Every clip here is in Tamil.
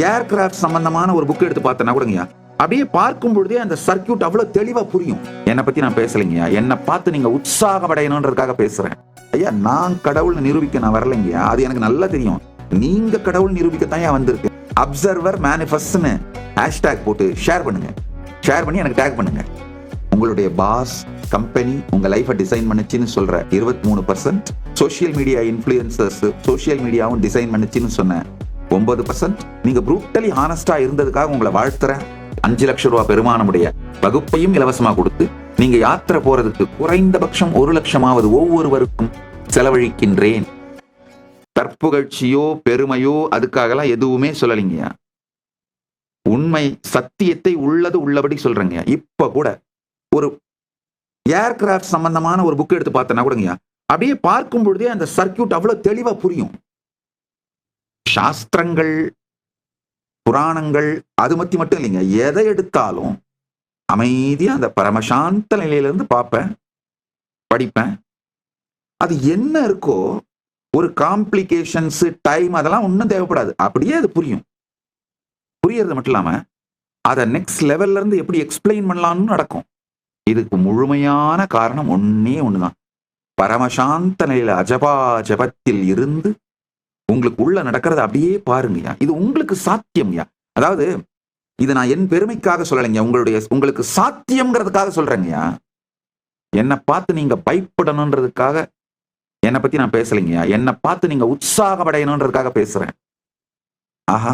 ஏர்கிராஃப்ட் சம்பந்தமான ஒரு புக் எடுத்து பார்த்தேன்னா கூடங்கய்யா, அப்படியே பார்க்கும் பொழுதே அந்த சர்க்கியூட் அவ்வளவு தெளிவா புரியும். என்னை பத்தி நான் பேசலைங்கய்யா, என்னை பார்த்து நீங்க உற்சாகமடையணுன்றதுக்காக பேசுறேன். ஐயா, நான் கடவுள் நிரூபிக்க நான் வரலைங்கய்யா, அது எனக்கு நல்லா தெரியும். நீங்க கடவுள் நிரூபிக்கத்தான் ஏன் வந்திருக்கு. அப்சர்வர் மேனிஃபெஸ்ட்னு ஹேஷ்டேக் போட்டு ஷேர் பண்ணுங்க. ஷேர் பண்ணி எனக்கு டேக் பண்ணுங்க. உங்களுடைய பாஸ் கம்பெனி உங்க லைஃபை டிசைன் பண்ணுச்சுன்னு சொல்ற 23%, சோசியல் மீடியா இன்ஃப்ளூயன்சர்ஸ் சோசியல் மீடியாவும் டிசைன் பண்ணுச்சுன்னு சொன்ன 9%, நீங்க ப்ரூட்டலி ஹானஸ்டா இருந்ததுக்காக உங்களை வாழ்த்துறேன். 5 லட்சம் ரூபாய் பெருமானமுடைய வகுப்பையும் இலவசமா கொடுத்து நீங்க யாத்திரை போறதுக்கு குறைந்தபட்சம் 1 லட்சமாவது ஒவ்வொருவருக்கும் செலவழிக்கின்றேன். தற்புகழ்ச்சியோ பெருமையோ அதுக்காகலாம் எதுவுமே சொல்லலைங்கய்யா. உண்மை சத்தியத்தை உள்ளது உள்ளபடி சொல்றேங்க. இப்ப கூட ஒரு ஏர்கிராஃப்ட் சம்பந்தமான ஒரு புக் எடுத்து பார்த்தேன்னா கூடங்கய்யா, அப்படியே பார்க்கும் பொழுதே அந்த சர்க்கியூட் அவ்வளவு தெளிவா புரியும். சாஸ்திரங்கள் புராணங்கள் அது மட்டும் இல்லைங்க, எதை எடுத்தாலும் அமைதியா அந்த பரமசாந்த நிலையிலிருந்து பார்ப்பேன், படிப்பேன். அது என்ன இருக்கோ ஒரு காம்ப்ளிகேஷன்ஸ் டைம் அதெல்லாம் ஒன்றும் தேவைப்படாது, அப்படியே அது புரியும். புரியறது மட்டும் இல்லாம அதை நெக்ஸ்ட் லெவல்ல இருந்து எப்படி எக்ஸ்பிளைன் பண்ணலாம்னு நடக்கும். இதுக்கு முழுமையான காரணம் ஒன்னே ஒண்ணுதான். பரமசாந்த நிலையில அஜபா ஜபத்தில் இருந்து உங்களுக்கு உள்ள நடக்கிறது அப்படியே பாருங்கய்யா. இது உங்களுக்கு சாத்தியம்யா. அதாவது இது நான் என் பெருமைக்காக சொல்லலைங்க, உங்களுக்கு சாத்தியம்ங்கிறதுக்காக சொல்றேங்கய்யா. என்னை பார்த்து நீங்க பயப்படணுன்றதுக்காக என்னை பத்தி நான் பேசலைங்கய்யா. என்னை பார்த்து நீங்க உற்சாகமடையணுன்றதுக்காக பேசுறேன். ஆஹா,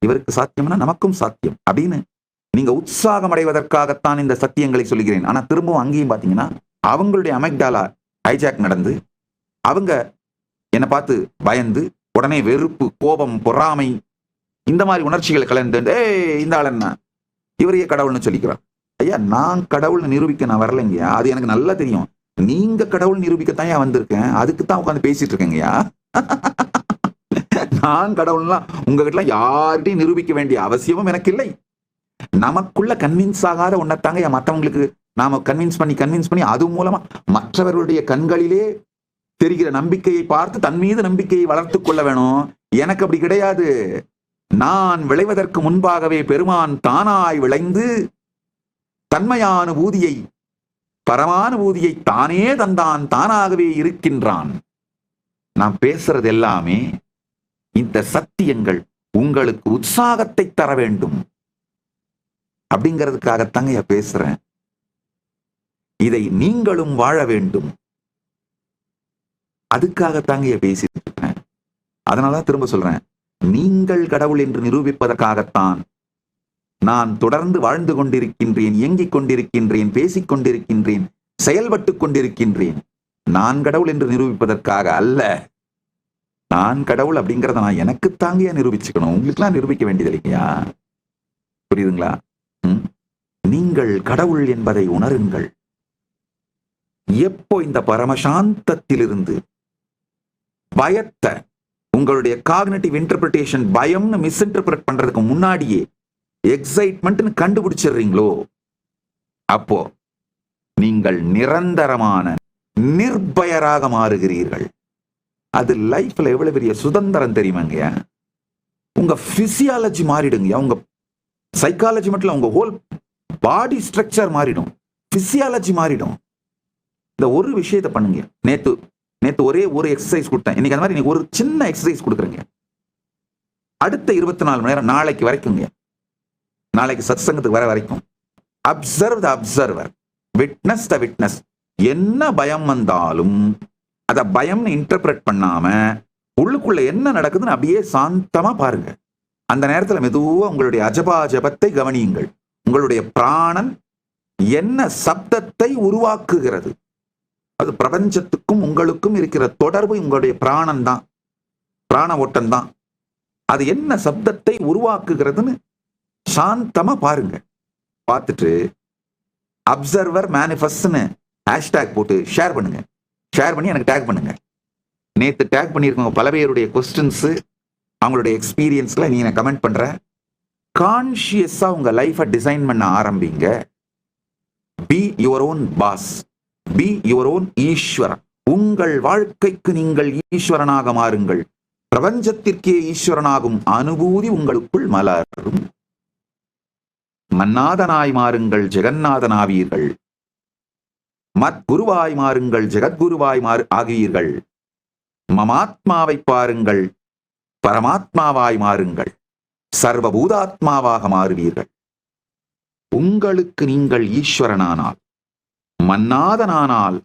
இவருக்கு சாத்தியம்னா நமக்கும் சாத்தியம் அப்படின்னு நீங்க உற்சாகம் அடைவதற்காகத்தான் இந்த சத்தியங்களை சொல்லுகிறேன். ஆனா திரும்பவும் அங்கேயும் பாத்தீங்கன்னா அவங்களுடைய அமெக்டாலா ஹைஜாக் நடந்து அவங்க என்னை பார்த்து பயந்து உடனே வெறுப்பு, கோபம், பொறாமை இந்த மாதிரி உணர்ச்சிகளை கலந்து இந்த ஆள் என்ன இவரையே கடவுள்னு சொல்லிக்கிறார். ஐயா, நான் கடவுள் நிரூபிக்க நான் வரலைங்கய்யா, அது எனக்கு நல்லா தெரியும். நீங்க கடவுள் நிரூபிக்கத்தான் ஏன் வந்திருக்கேன், அதுக்கு தான் உட்காந்து பேசிட்டு இருக்கேங்கய்யா. நான் கடவுள்லாம் உங்ககிட்ட யார்கிட்டையும் நிரூபிக்க வேண்டிய அவசியமும் எனக்கு இல்லை. நமக்குள்ள கன்வின்ஸ் ஆகாத ஒன்னத்தாங்க மற்றவங்களுக்கு நாம கன்வின்ஸ் பண்ணி அது மூலமா மற்றவர்களுடைய கண்களிலே தெரிகிற நம்பிக்கையை பார்த்து தன் மீது நம்பிக்கையை வளர்த்துக் கொள்ள வேணும். எனக்கு அப்படி கிடையாது. நான் விளைவதற்கு முன்பாகவே பெருமான் தானாய் விளைந்து தன்மையானுபூதியை பரமானுபூதியை தானே தந்தான், தானாகவே இருக்கின்றான். நான் பேசுறது எல்லாமே இந்த சத்தியங்கள் உங்களுக்கு உற்சாகத்தை தர வேண்டும் அப்படிங்கிறதுக்காகத்தாங்க பேசுறேன். இதை நீங்களும் வாழ வேண்டும், அதுக்காகத்தாங்க பேசிட்டு இருக்கேன். அதனாலதான் திரும்ப சொல்றேன், நீங்கள் கடவுள் என்று நிரூபிப்பதற்காகத்தான் நான் தொடர்ந்து வாழ்ந்து கொண்டிருக்கின்றேன், இயங்கிக் கொண்டிருக்கின்றேன், பேசிக் கொண்டிருக்கின்றேன், செயல்பட்டுக் கொண்டிருக்கின்றேன். நான் கடவுள் என்று நிரூபிப்பதற்காக அல்ல. நான் கடவுள் அப்படிங்கிறத நான் எனக்கு தாங்கியா நிரூபிச்சுக்கணும், உங்களுக்குலாம் நிரூபிக்க வேண்டியது இல்லையா? புரியுதுங்களா? நீங்கள் கடவுள் என்பதை உணருங்கள். எப்போ இந்த பரமசாந்தத்திலிருந்து பயத்தை உங்களுடைய காக்னிட்டிவ் இன்டர்பிரிட்டேஷன் பயம்னு மிஸ்இன்டர்பிரட் பண்றதுக்கு முன்னாடியே எக்ஸைட்மெண்ட்னு கண்டுபிடிச்சிடுறீங்களோ, அப்போ நீங்கள் நிரந்தரமான நிர்பயராக மாறுகிறீர்கள். அது லைஃப்ல எவ்வளவு பெரிய சுதந்திரம் தெரியுமாங்க. உங்க பிசியாலஜி மாறிடுங்க, உங்க சைக்காலஜி மட்டும் இல்ல, உங்க ஹோல் பாடி ஸ்ட்ரக்சர் மாறிடும், பிசியாலஜி மாறிடும். இந்த ஒரு விஷயத்தை பண்ணுங்க. நேத்து ஒரே ஒரு எக்ஸசைஸ் கொடுத்தேன், இன்னைக்கு அந்த மாதிரி இன்னைக்கு ஒரு சின்ன எக்ஸசைஸ் கொடுக்குறேங்க. அடுத்த 24 மணி நேரம் நாளைக்கு வரைக்குங்க, நாளைக்கு சத்சங்கத்துக்கு வர வரைக்கும் observe the observer, witness the witness. என்ன பயம் வந்தாலும் அத பயம்னு இன்டர்பிரட் பண்ணாம உள்ளுக்குள்ள என்ன நடக்குதுன்னு அப்படியே சாந்தமா பாருங்க. அந்த நேரத்துல மெதுவா உங்களுடைய அஜபா ஜபத்தை கவனியுங்கள். உங்களுடைய பிராணன் என்ன சப்தத்தை உருவாக்குகிறது, அது பிரபஞ்சத்துக்கும் உங்களுக்கும் இருக்கிற தொடர்பு உங்களுடைய பிராணன் தான், பிராண ஓட்டம் தான். அது என்ன சப்தத்தை உருவாக்குகிறதுன்னு சாந்தமா பாருங்க. பார்த்துட்டு அப்சர்வர் மேனிஃபெஸ்ட்னு ஹேஷ்டேக் போட்டு ஷேர் பண்ணுங்க. ஷேர் பண்ணி எனக்கு டேக் பண்ணுங்க. நேத்து டேக் பண்ணியிருக்கோங்க பல பேருடைய கொஸ்டின்ஸ், அவங்களுடைய எக்ஸ்பீரியன்ஸ்ல நீங்க கமெண்ட் பண்ற. கான்சியஸா உங்க லைஃபை டிசைன் பண்ண ஆரம்பிங்க. Be your own boss, be your own Eswaran. உங்கள் வாழ்க்கைக்கு நீங்கள் ஈஸ்வரனாக மாறுங்கள். பிரபஞ்சத்திற்கே ஈஸ்வரனாகும் அனுபூதி உங்களுக்குள் மலரும். மன்னாதனாய் மாறுங்கள், ஜெகநாதனாவீர்கள். மத்குருவாய் மாறுங்கள், ஜெகத்குருவாய் ஆகுவீர்கள். மமாத்மாவை பாருங்கள், பரமாத்மாவாய் மாறுங்கள், சர்வபூதாத்மாவாக மாறுவீர்கள். உங்களுக்கு நீங்கள் ஈஸ்வரனானால், மன்னாதனானால்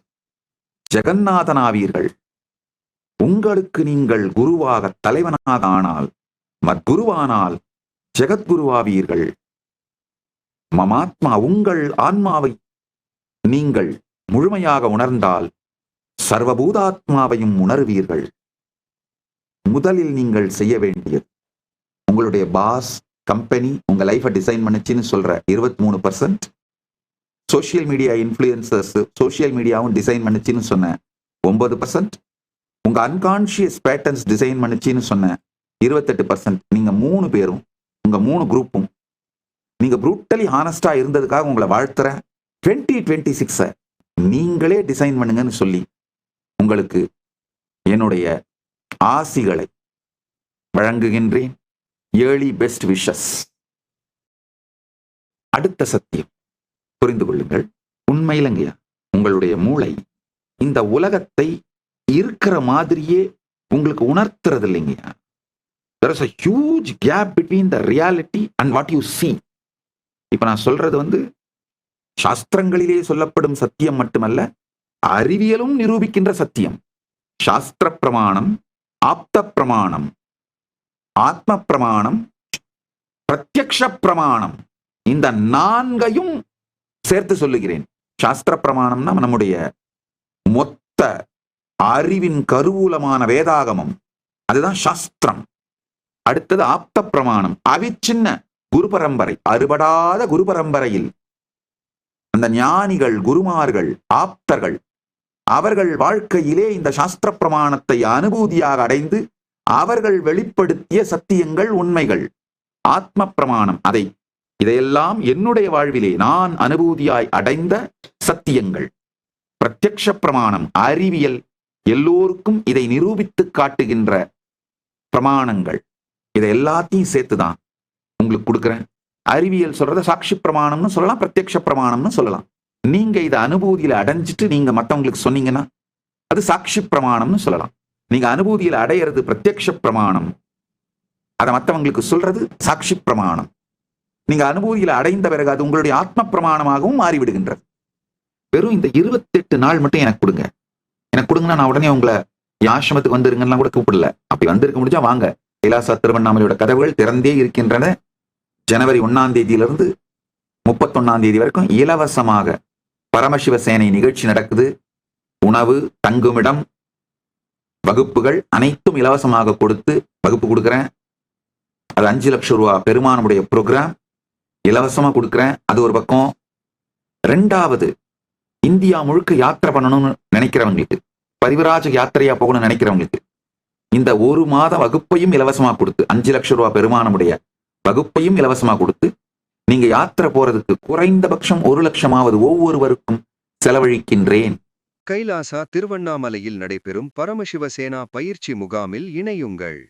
ஜெகநாதனாவீர்கள். உங்களுக்கு நீங்கள் குருவாக தலைவனாக ஆனால், மத்குருவானால் ஜெகத்குருவாவீர்கள். மமாத்மா உங்கள் ஆன்மாவை நீங்கள் முழுமையாக உணர்ந்தால் சர்வபூதாத்மாவையும் உணர்வீர்கள். முதலில் நீங்கள் செய்ய வேண்டியது, உங்களுடைய பாஸ் கம்பெனி உங்க லைஃபை டிசைன் பண்ணுச்சுன்னு சொல்ற 23%, சோசியல் மீடியா இன்ஃப்ளூயன்சர்ஸ் சோசியல் மீடியாவும் டிசைன் பண்ணுச்சுன்னு சொன்ன 9%, உங்க அன்கான்சியஸ் பேட்டர்ன்ஸ் டிசைன் பண்ணுச்சுன்னு சொன்ன 28%. நீங்க 3 பேரும், உங்க 3 குரூப்பும் நீங்க ப்ரூட்டலி ஹானஸ்டா இருந்ததுக்காக உங்களை வாழ்த்துறேன். 2026 நீங்களே டிசைன் பண்ணுங்கன்னு சொல்லி உங்களுக்கு என்னுடைய ஆசிகளை வழங்குகின்றேன். Early best wishes. அடுத்த சத்தியம் புரிந்து கொள்ளுங்கள். உண்மையிலங்கயா உங்களுடைய மூளை இந்த உலகத்தை இருக்கிற மாதிரியே உங்களுக்கு உணர்த்துறது இல்லைங்கய்யா. There is a huge gap between the reality and what you see. இப்ப நான் சொல்றது சாஸ்திரங்களிலே சொல்லப்படும் சத்தியம் மட்டுமல்ல, அறிவியலும் நிரூபிக்கின்ற சத்தியம். சாஸ்திர பிரமாணம், ஆப்த பிரமாணம், ஆத்ம பிரமாணம், பிரத்யக்ஷ பிரமாணம், இந்த 4ஐயும் சேர்த்து சொல்லுகிறேன். சாஸ்திர பிரமாணம்னா நம்முடைய மொத்த அறிவின் கருவூலமான வேதாகமம், அதுதான் சாஸ்திரம். அடுத்தது ஆப்த பிரமாணம், அவிச்சின்ன குரு பரம்பரை, அறுபடாத குரு பரம்பரையில் அந்த ஞானிகள், குருமார்கள், ஆப்தர்கள் அவர்கள் வாழ்க்கையிலே இந்த சாஸ்திர பிரமாணத்தை அனுபூதியாக அடைந்து அவர்கள் வெளிப்படுத்திய சத்தியங்கள், உண்மைகள். ஆத்ம பிரமாணம், இதையெல்லாம் என்னுடைய வாழ்விலே நான் அனுபூதியாய் அடைந்த சத்தியங்கள். பிரத்யக்ஷ பிரமாணம், அறிவியல் எல்லோருக்கும் இதை நிரூபித்து காட்டுகின்ற பிரமாணங்கள். இதை எல்லாத்தையும் சேர்த்துதான் உங்களுக்கு கொடுக்குறேன். அறிவியல் சொல்றத சாட்சி பிரமாணம்னு சொல்லலாம், பிரத்யக்ஷ பிரமாணம்னு சொல்லலாம். நீங்க இதை அனுபூதியில அடைஞ்சிட்டு நீங்க மற்றவங்களுக்கு சொன்னீங்கன்னா அது சாட்சி பிரமாணம்னு சொல்லலாம். நீங்க அனுபூதியில அடையிறது பிரத்யக்ஷ பிரமாணம், அதை மற்றவங்களுக்கு சொல்றது சாட்சி பிரமாணம். நீங்க அனுபூதியில அடைந்த பிறகு அது உங்களுடைய ஆத்ம பிரமாணமாகவும் மாறிவிடுகின்றது. வெறும் இந்த 28 நாள் மட்டும் எனக்கு கொடுங்க. எனக்கு கொடுங்கன்னா நான் உடனே உங்களை ஆசிரமத்துக்கு வந்துருங்கன்னா கூட கூப்பிடல. அப்படி வந்திருக்க முடிஞ்சா வாங்க. கைலாசா திருவண்ணாமலையோட கதவுகள் திறந்தே இருக்கின்றன. ஜனவரி 1ஆம் தேதியிலிருந்து 31ஆம் தேதி வரைக்கும் இலவசமாக பரமசிவசேனை நிகழ்ச்சி நடக்குது. உணவு, தங்குமிடம், வகுப்புகள் அனைத்தும் இலவசமாக கொடுத்து வகுப்பு கொடுக்குறேன். அது 5 லட்சம் ரூபாய் பெருமானுடைய ப்ரோக்ராம், இலவசமா கொடுக்குறேன். அது ஒரு பக்கம். 2வது, இந்தியா முழுக்க யாத்திரை பண்ணணும்னு நினைக்கிறவங்களுக்கு, பரிவராஜ யாத்திரையா போகணும்னு நினைக்கிறவங்களுக்கு இந்த 1 மாத வகுப்பையும் இலவசமா கொடுத்து, 5 லட்சம் ரூபாய் பெருமானுடைய வகுப்பையும் இலவசமா கொடுத்து, நீங்க யாத்திரை போறதுக்கு குறைந்தபட்சம் 1 லட்சமாவது ஒவ்வொருவருக்கும் செலவழிக்கின்றேன். கைலாசா திருவண்ணாமலையில் நடைபெறும் பரமசிவசேனா பயிற்சி முகாமில் இணையுங்கள்.